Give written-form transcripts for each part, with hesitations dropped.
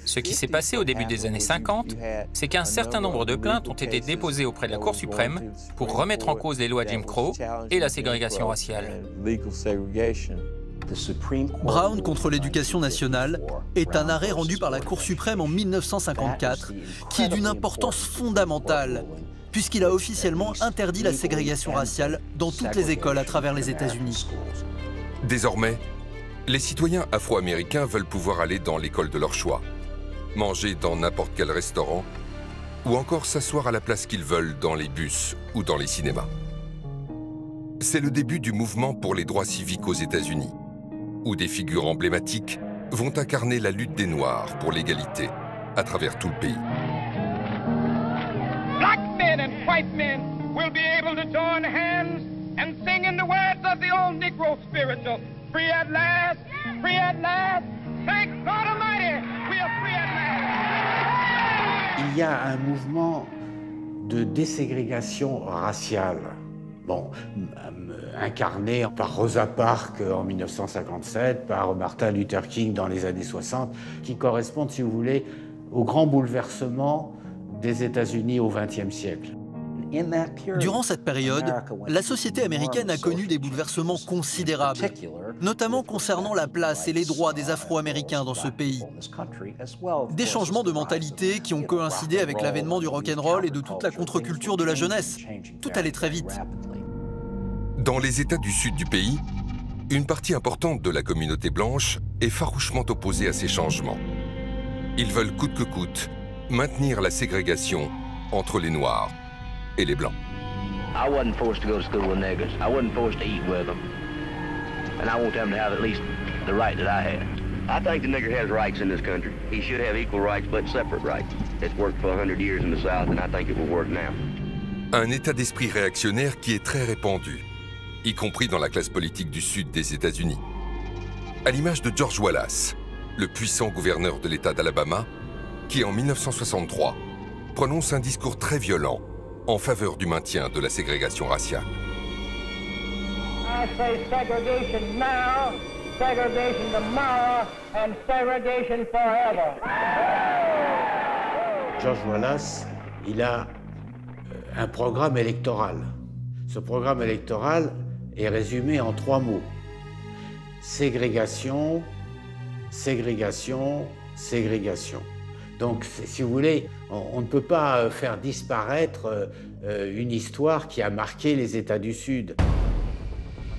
Ce qui s'est passé au début des années 50, c'est qu'un certain nombre de plaintes ont été déposées auprès de la Cour suprême pour remettre en cause les lois Jim Crow et la ségrégation raciale. Brown contre l'éducation nationale est un arrêt rendu par la Cour suprême en 1954 qui est d'une importance fondamentale puisqu'il a officiellement interdit la ségrégation raciale dans toutes les écoles à travers les États-Unis. Désormais, les citoyens afro-américains veulent pouvoir aller dans l'école de leur choix, manger dans n'importe quel restaurant ou encore s'asseoir à la place qu'ils veulent dans les bus ou dans les cinémas. C'est le début du mouvement pour les droits civiques aux États-Unis, où des figures emblématiques vont incarner la lutte des Noirs pour l'égalité à travers tout le pays. Black men and white men will be able to join hands and sing in the words of the old Negro spiritual. Free at last, thank God Almighty, we are free at last. Il y a un mouvement de déségrégation raciale. Bon, incarné par Rosa Parks en 1957, par Martin Luther King dans les années 60, qui correspondent, si vous voulez, au grand bouleversement des États-Unis au XXe siècle. Durant cette période, la société américaine a connu des bouleversements considérables, notamment concernant la place et les droits des Afro-Américains dans ce pays. Des changements de mentalité qui ont coïncidé avec l'avènement du rock'n'roll et de toute la contre-culture de la jeunesse. Tout allait très vite. Dans les États du sud du pays, une partie importante de la communauté blanche est farouchement opposée à ces changements. Ils veulent coûte que coûte maintenir la ségrégation entre les Noirs et les Blancs. I wasn't forced to go to school with niggers. I wasn't forced to eat with them. And I want them to have at least the right that I had. I think the nigger has rights in this country. He should have equal rights, but separate rights. It's worked for 100 years in the South, and I think it will work now. Un état d'esprit réactionnaire qui est très répandu, y compris dans la classe politique du sud des États-Unis. À l'image de George Wallace, le puissant gouverneur de l'État d'Alabama, qui en 1963 prononce un discours très violent en faveur du maintien de la ségrégation raciale. I say segregation now, segregation tomorrow, and segregation forever. George Wallace, il a un programme électoral. Ce programme électoral est résumé en 3 mots. Ségrégation, ségrégation, ségrégation. Donc, si vous voulez, on ne peut pas faire disparaître une histoire qui a marqué les États du Sud.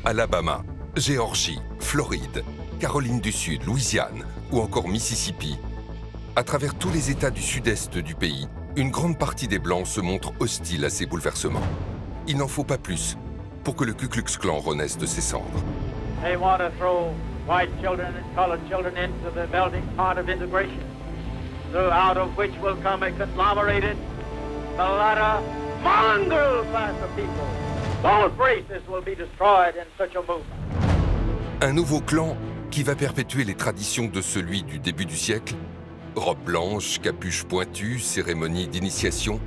Alabama, Géorgie, Floride, Caroline du Sud, Louisiane ou encore Mississippi. À travers tous les États du sud-est du pays, une grande partie des Blancs se montrent hostiles à ces bouleversements. Il n'en faut pas plus pour que le Ku Klux Klan renaisse de ses cendres. They want to throw white children and colored children into the melting pot of integration, out of which will come a conglomerated, mulatto, mongrel class of people. Both races will be destroyed in such a movement. Un nouveau clan qui va perpétuer les traditions de celui du début du siècle, robe blanche, capuche pointue, cérémonie d'initiation,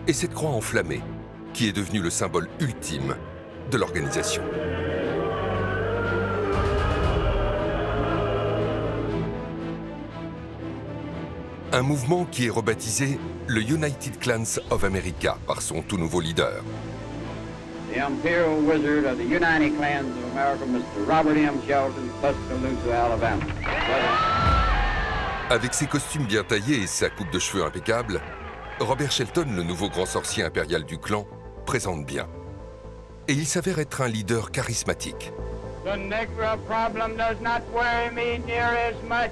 et cette croix enflammée qui est devenue le symbole ultime de l'organisation. Un mouvement qui est rebaptisé le United Klans of America par son tout nouveau leader. The Imperial Wizard of the United Klans of America, Mr. Robert M. Shelton, Tuscaloosa, Alabama. Avec ses costumes bien taillés et sa coupe de cheveux impeccable, Robert Shelton, le nouveau grand sorcier impérial du clan, présente bien. Et il s'avère être un leader charismatique. The Negro problem does not worry me near as much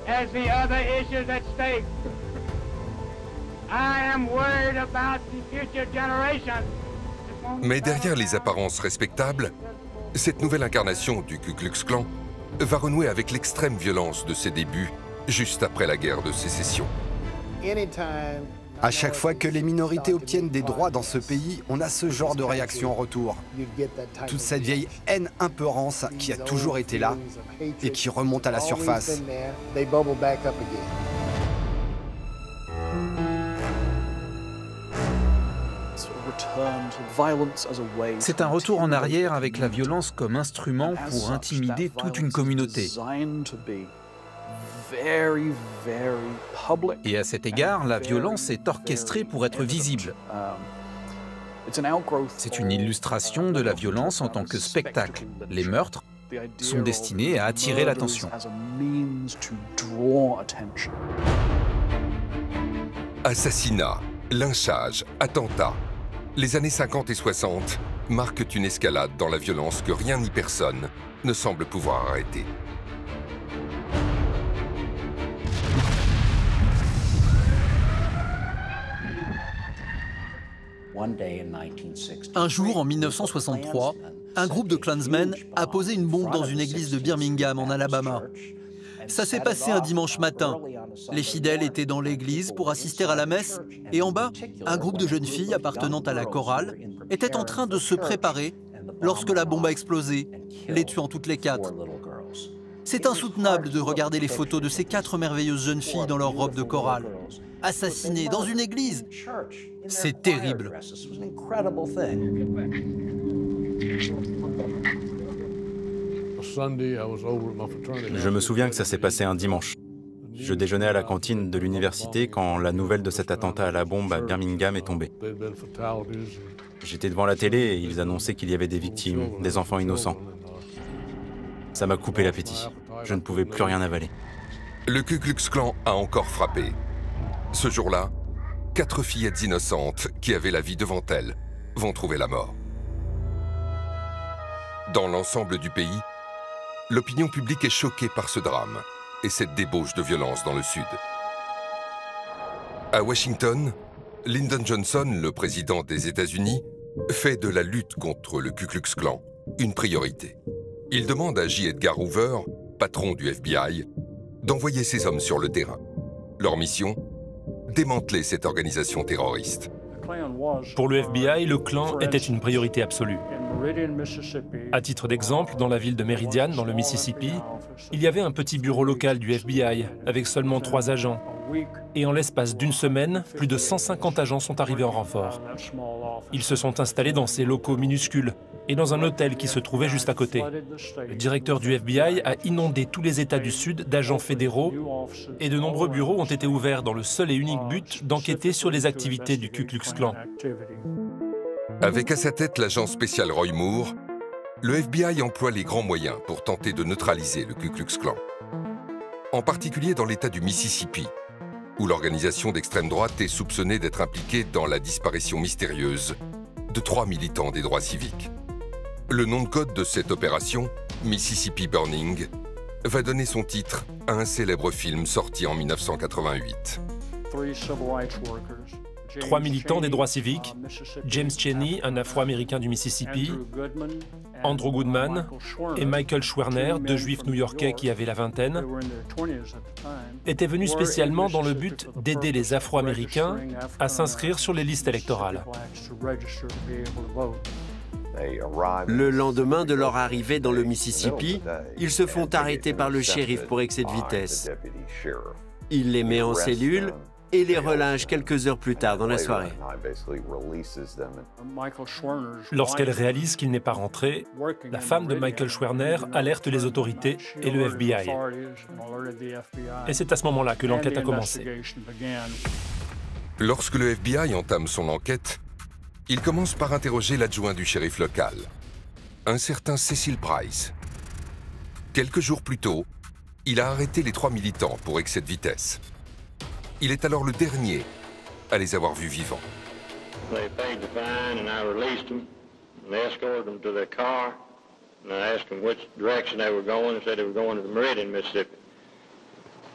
as the other issues at stake. I am worried about the future generations. Mais derrière les apparences respectables, cette nouvelle incarnation du Ku Klux Klan va renouer avec l'extrême violence de ses débuts juste après la guerre de sécession. À chaque fois que les minorités obtiennent des droits dans ce pays, on a ce genre de réaction en retour. Toute cette vieille haine un peu rance qui a toujours été là et qui remonte à la surface. C'est un retour en arrière avec la violence comme instrument pour intimider toute une communauté. Et à cet égard, la violence est orchestrée pour être visible. C'est une illustration de la violence en tant que spectacle. Les meurtres sont destinés à attirer l'attention. Assassinats, lynchages, attentats. Les années 50 et 60 marquent une escalade dans la violence que rien ni personne ne semble pouvoir arrêter. Un jour, en 1963, un groupe de Klansmen a posé une bombe dans une église de Birmingham, en Alabama. Ça s'est passé un dimanche matin. Les fidèles étaient dans l'église pour assister à la messe et en bas, un groupe de jeunes filles appartenant à la chorale était en train de se préparer lorsque la bombe a explosé, les tuant toutes les quatre. C'est insoutenable de regarder les photos de ces 4 merveilleuses jeunes filles dans leur robe de chorale, assassinées dans une église. C'est terrible. Je me souviens que ça s'est passé un dimanche. Je déjeunais à la cantine de l'université quand la nouvelle de cet attentat à la bombe à Birmingham est tombée. J'étais devant la télé et ils annonçaient qu'il y avait des victimes, des enfants innocents. Ça m'a coupé l'appétit. Je ne pouvais plus rien avaler. Le Ku Klux Klan a encore frappé. Ce jour-là, 4 fillettes innocentes qui avaient la vie devant elles vont trouver la mort. Dans l'ensemble du pays, l'opinion publique est choquée par ce drame et cette débauche de violence dans le Sud. À Washington, Lyndon Johnson, le président des États-Unis, fait de la lutte contre le Ku Klux Klan une priorité. Il demande à J. Edgar Hoover, patron du FBI, d'envoyer ses hommes sur le terrain. Leur mission ? Démanteler cette organisation terroriste. Pour le FBI, le Klan était une priorité absolue. À titre d'exemple, dans la ville de Meridian, dans le Mississippi, il y avait un petit bureau local du FBI, avec seulement 3 agents. Et en l'espace d'une semaine, plus de 150 agents sont arrivés en renfort. Ils se sont installés dans ces locaux minuscules et dans un hôtel qui se trouvait juste à côté. Le directeur du FBI a inondé tous les États du Sud d'agents fédéraux et de nombreux bureaux ont été ouverts dans le seul et unique but d'enquêter sur les activités du Ku Klux Klan. Avec à sa tête l'agent spécial Roy Moore, le FBI emploie les grands moyens pour tenter de neutraliser le Ku Klux Klan. En particulier dans l'État du Mississippi, où l'organisation d'extrême droite est soupçonnée d'être impliquée dans la disparition mystérieuse de 3 militants des droits civiques. Le nom de code de cette opération, Mississippi Burning, va donner son titre à un célèbre film sorti en 1988. 3 militants des droits civiques, James Chaney, un Afro-Américain du Mississippi, Andrew Goodman et Michael Schwerner, 2 Juifs new-yorkais qui avaient la vingtaine, étaient venus spécialement dans le but d'aider les Afro-Américains à s'inscrire sur les listes électorales. Le lendemain de leur arrivée dans le Mississippi, ils se font arrêter par le shérif pour excès de vitesse. Il les met en cellule et les relâche quelques heures plus tard dans la soirée. Lorsqu'elle réalise qu'il n'est pas rentré, la femme de Michael Schwerner alerte les autorités et le FBI. Et c'est à ce moment-là que l'enquête a commencé. Lorsque le FBI entame son enquête, il commence par interroger l'adjoint du shérif local, un certain Cecil Price. Quelques jours plus tôt, il a arrêté les 3 militants pour excès de vitesse. Il est alors le dernier à les avoir vus vivants. They paid the fine and I released them and escorted them to their car and I asked them which direction they were going. They said they were going to the Meridian, Mississippi.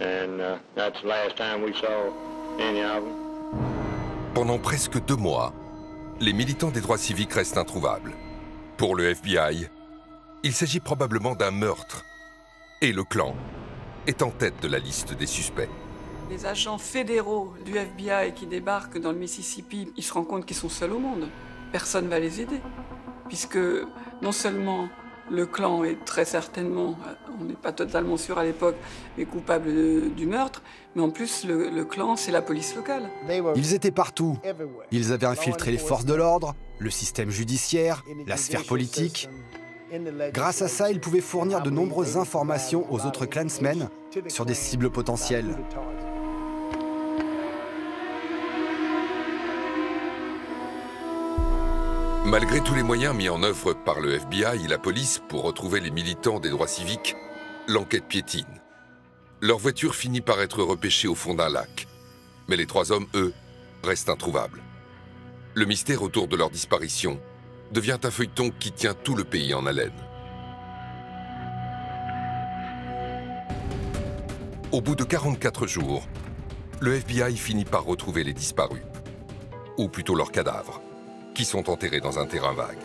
And that's the last time we saw any of them. Pendant presque 2 mois, les militants des droits civiques restent introuvables. Pour le FBI, il s'agit probablement d'un meurtre. Et le Klan est en tête de la liste des suspects. Les agents fédéraux du FBI qui débarquent dans le Mississippi, ils se rendent compte qu'ils sont seuls au monde. Personne ne va les aider. Puisque non seulement le Klan est très certainement, on n'est pas totalement sûr à l'époque, mais coupable du meurtre, mais en plus le Klan, c'est la police locale. Ils étaient partout. Ils avaient infiltré les forces de l'ordre, le système judiciaire, la sphère politique. Grâce à ça, ils pouvaient fournir de nombreuses informations aux autres Klansmen sur des cibles potentielles. Malgré tous les moyens mis en œuvre par le FBI et la police pour retrouver les militants des droits civiques, l'enquête piétine. Leur voiture finit par être repêchée au fond d'un lac. Mais les 3 hommes, eux, restent introuvables. Le mystère autour de leur disparition devient un feuilleton qui tient tout le pays en haleine. Au bout de 44 jours, le FBI finit par retrouver les disparus, ou plutôt leurs cadavres, qui sont enterrés dans un terrain vague.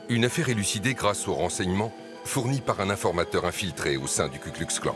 Une affaire élucidée grâce aux renseignements fournis par un informateur infiltré au sein du Ku Klux Klan.